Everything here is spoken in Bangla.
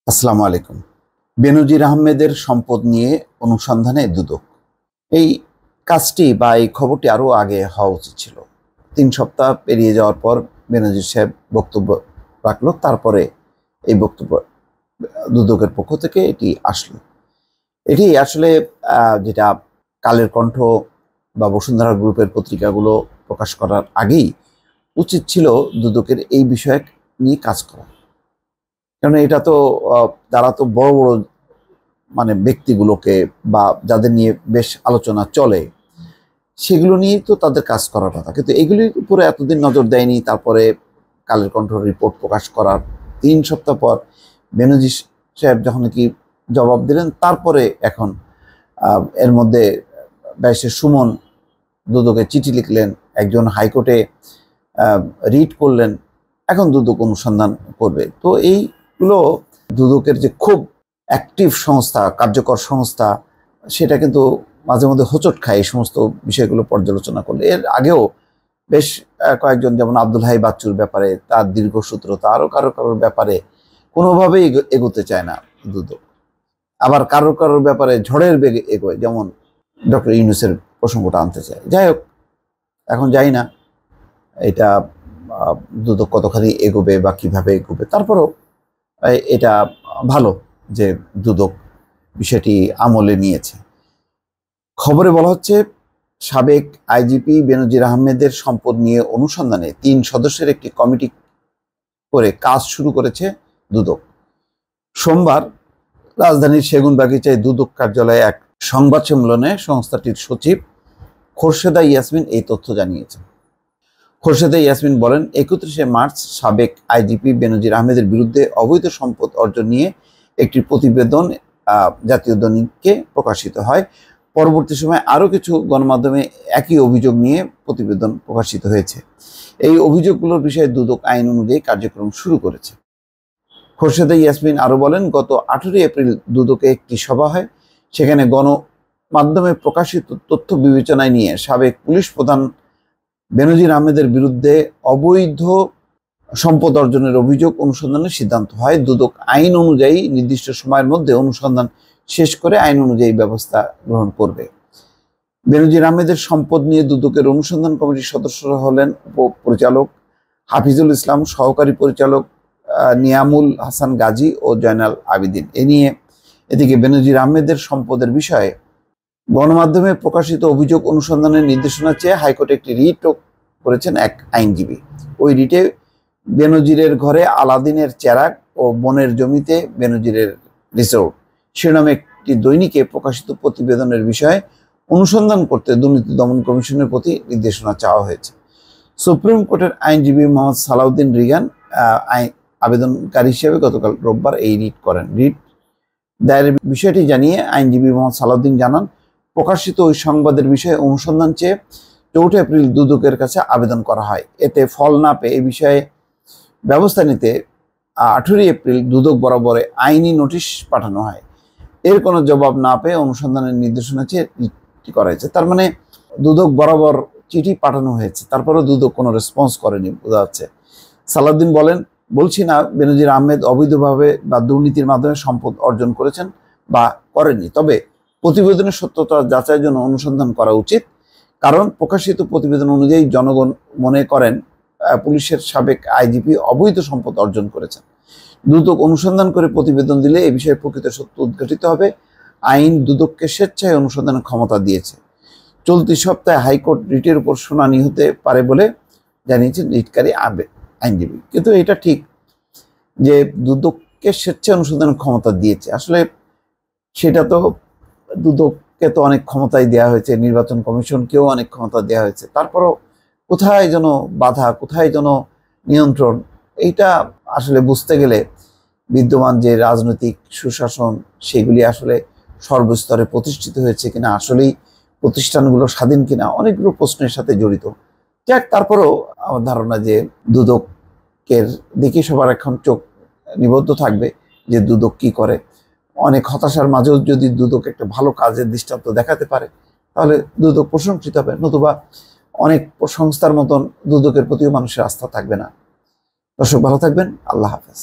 আসসালামু আলাইকুম। বেনজির আহমেদের সম্পদ নিয়ে অনুসন্ধানে দুদক। এই কাজটি বা এই খবরটি আরও আগে হওয়া উচিত ছিল। ৩ সপ্তাহ পেরিয়ে যাওয়ার পর বেনজির সাহেব বক্তব্য রাখলো, তারপরে এই বক্তব্য দুদকের পক্ষ থেকে এটি আসলো। এটি আসলে যেটা কালের কণ্ঠ বা বসুন্ধরা গ্রুপের পত্রিকাগুলো প্রকাশ করার আগেই উচিত ছিল দুদকের এই বিষয়ে নিয়ে কাজ করা। কারণ এটা তো তারা তো বড় বড় ব্যক্তিগুলোকে বা যাদের নিয়ে বেশ আলোচনা চলে সেগুলো নিয়েই তো তাদের কাজ করার কথা, কিন্তু এগুলির উপরে এতদিন নজর দেয়নি। তারপরে কালের কণ্ঠ রিপোর্ট প্রকাশ করার ৩ সপ্তাহ পর বেনজির সাহেব যখন কি জবাব দিলেন, তারপরে এখন এর মধ্যে ব্যারিস্টার সুমন দুদকে চিঠি লিখলেন, একজন হাইকোর্টে রিট করলেন, এখন দুদক অনুসন্ধান করবে। তো এইগুলো দুদকের যে খুব অ্যাক্টিভ সংস্থা, কার্যকর সংস্থা, সেটা কিন্তু মাঝে মধ্যে হোঁচট খায় এই সমস্ত বিষয়গুলো পর্যালোচনা করলে। এর আগেও বেশ কয়েকজন, যেমন আব্দুল হাই বাচ্চুর ব্যাপারে তার দীর্ঘসূত্রতা, আরও কারোর ব্যাপারে কোনোভাবেই এগোতে চায় না দুদক। আবার কারোর ব্যাপারে ঝড়ের বেগে এগোয়, যেমন ডক্টর ইউনূসের প্রসঙ্গটা আনতে চায়। যাই হোক, এখন যাই না এটা দুদক কতখানি এগোবে বা কিভাবে এগোবে। তারপরেও এটা ভালো যে দুদক বিষয়টি আমলে নিয়েছে। খবরে বলা হচ্ছে, সাবেক আইজিপি বেনজির আহমেদের সম্পদ নিয়ে অনুসন্ধানে ৩ সদস্যের একটি কমিটি করে কাজ শুরু করেছে দুদক। সোমবার রাজধানীর সেগুনবাগিচায় দুদক কার্যালয়ে এক সংবাদ সম্মেলনে সংস্থাটির সচিব খোরশেদা ইয়াসমিন এই তথ্য জানিয়েছেন। খোরশেদা ইয়াসমিন বলেন, ৩১শে মার্চ সাবেক আইজিপি বেনজির আহমেদের বিরুদ্ধে অবৈধ সম্পদ অর্জন নিয়ে একটি প্রতিবেদন জাতীয় দৈনিকে প্রকাশিত হয়। পরবর্তী সময়ে আরও কিছু গণমাধ্যমে একই অভিযোগ নিয়ে প্রতিবেদন প্রকাশিত হয়েছে। এই অভিযোগগুলোর বিষয়ে দুদক আইন অনুযায়ী কার্যক্রম শুরু করেছে। খোরশেদা ইয়াসমিন আরও বলেন, গত ১৮ এপ্রিল দুদকে একটি সভা হয়। সেখানে গণমাধ্যমে প্রকাশিত তথ্য বিবেচনায় নিয়ে সাবেক পুলিশ প্রধান বেনজির আহমেদের বিরুদ্ধে অবৈধ সম্পদ অর্জনের অভিযোগ অনুসন্ধানের সিদ্ধান্ত হয়। দুদক আইন অনুযায়ী নির্দিষ্ট সময়ের মধ্যে অনুসন্ধান শেষ করে আইন অনুযায়ী ব্যবস্থা গ্রহণ করবে। বেনজির আহমেদের সম্পদ নিয়ে দুদকের অনুসন্ধান কমিটির সদস্যরা হলেন উপপরিচালক হাফিজুল ইসলাম, সহকারী পরিচালক নিয়ামুল হাসান গাজী ও জয়নাল আবেদিন। এদিকে বেনজির আহমেদের সম্পদের বিষয়ে গণমাধ্যমে প্রকাশিত অভিযোগ অনুসন্ধানের নির্দেশনা চেয়ে হাইকোর্টে একটি রিটও করেছেন এক আইনজীবী। ওই রিটে বেনজিরের ঘরে আলাদিনের চেরাগ ও বনের জমিতে বেনজিরের রিসোর্ট শিরোনামে একটি দৈনিকে প্রকাশিত প্রতিবেদনের বিষয়ে অনুসন্ধান করতে দুর্নীতি দমন কমিশনের প্রতি নির্দেশনা চাওয়া হয়েছে। সুপ্রিম কোর্টের আইনজীবী মোহাম্মদ সালাউদ্দিন রিগান আবেদনকারী হিসেবে গতকাল রোববার এই রিট করেন। রিট দায়েরের বিষয়টি জানিয়ে আইনজীবী মোহাম্মদ সালাউদ্দিন জানান, প্রকাশিত ওই সংবাদের বিষয়ে অনুসন্ধান চেয়ে ৪ এপ্রিল দুদকের কাছে আবেদন করা হয়। এতে ফল না পেয়ে এই বিষয়ে ব্যবস্থা নিতে ১৮ এপ্রিল দুদক বরাবরে আইনি নোটিশ পাঠানো হয়। এর কোনো জবাব না পেয়ে অনুসন্ধানের নির্দেশনা চেয়ে রিটটি করা হয়েছে। তার মানে দুদক বরাবর চিঠি পাঠানো হয়েছে, তারপরেও দুদক কোনো রেসপন্স করেনি বোঝা যাচ্ছে। সালাউদ্দিন বলেন, বলছি না বেনজির আহমেদ অবৈধভাবে বা দুর্নীতির মাধ্যমে সম্পদ অর্জন করেছেন বা করেননি, তবে প্রতিবেদনের সত্যতা যাচাইয়ের জন্য অনুসন্ধান করা উচিত। কারণ প্রকাশিত প্রতিবেদন অনুযায়ী জনগণ মনে করেন পুলিশের সাবেক আইজিপি অবৈধ সম্পদ অর্জন করেছেন। দুদক অনুসন্ধান করে প্রতিবেদন দিলে এ বিষয়ে প্রকৃত সত্য উদ্ঘাটিত হবে। আইন দুদককে স্বেচ্ছায় অনুসন্ধানের ক্ষমতা দিয়েছে। চলতি সপ্তাহে হাইকোর্ট রিটের উপর শুনানি হতে পারে বলে জানিয়েছেন রিটকারী আইনজীবী। কিন্তু এটা ঠিক যে দুদককে স্বেচ্ছায় অনুসন্ধানের ক্ষমতা দিয়েছে, আসলে সেটা তো দুদককে তো অনেক ক্ষমতাই দেওয়া হয়েছে, নির্বাচন কমিশনকেও অনেক ক্ষমতা দেওয়া হয়েছে। তারপরও কোথায় যেন বাধা, কোথায় যেন নিয়ন্ত্রণ, এইটা আসলে বুঝতে গেলে বিদ্যমান যে রাজনৈতিক সুশাসন সেগুলি আসলে সর্বস্তরে প্রতিষ্ঠিত হয়েছে কিনা, আসলেই প্রতিষ্ঠানগুলো স্বাধীন কিনা, অনেকগুলো প্রশ্নের সাথে জড়িত। যাক, তারপরেও আমার ধারণা যে দুদকের দিকে সবার এখন চোখ নিবদ্ধ থাকবে যে দুদক কি করে। অনেক হতাশার মাঝেও যদি দুদক একটা ভালো কাজের দৃষ্টান্ত দেখাতে পারে তাহলে দুদক প্রশংসিত হবে, নতুবা অনেক সংস্থার মতন দুদকের প্রতিও মানুষের আস্থা থাকবে না। দর্শক, ভালো থাকবেন। আল্লাহ হাফেজ।